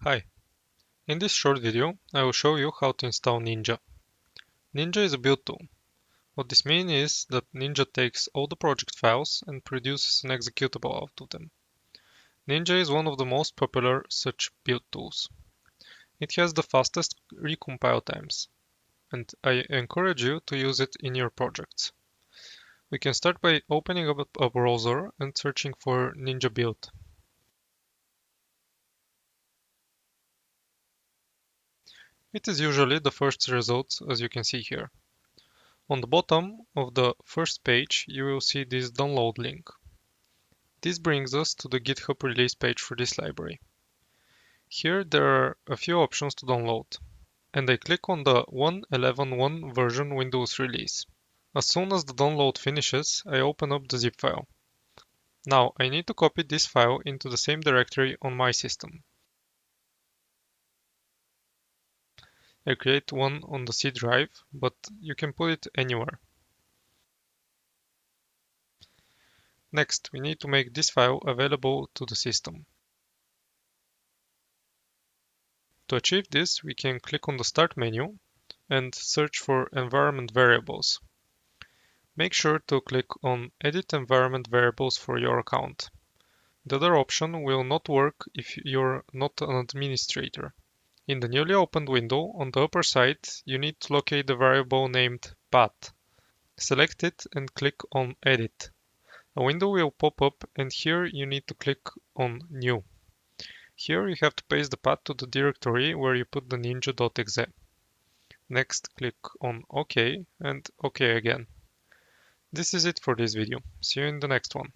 Hi, in this short video I will show you how to install Ninja. Ninja is a build tool. What this means is that Ninja takes all the project files and produces an executable out of them. Ninja is one of the most popular such build tools. It has the fastest recompile times, and I encourage you to use it in your projects. We can start by opening up a browser and searching for Ninja build. It is usually the first result, as you can see here. On the bottom of the first page, you will see this download link. This brings us to the GitHub release page for this library. Here there are a few options to download, and I click on the 1.11.1 version Windows release. As soon as the download finishes, I open up the zip file. Now I need to copy this file into the same directory on my system. I create one on the C drive, but you can put it anywhere. Next, we need to make this file available to the system. To achieve this, we can click on the Start menu and search for environment variables. Make sure to click on Edit environment variables for your account. The other option will not work if you're not an administrator. In the newly opened window, on the upper side, you need to locate the variable named path. Select it and click on Edit. A window will pop up and here you need to click on New. Here you have to paste the path to the directory where you put the ninja.exe. Next, click on OK and OK again. This is it for this video. See you in the next one.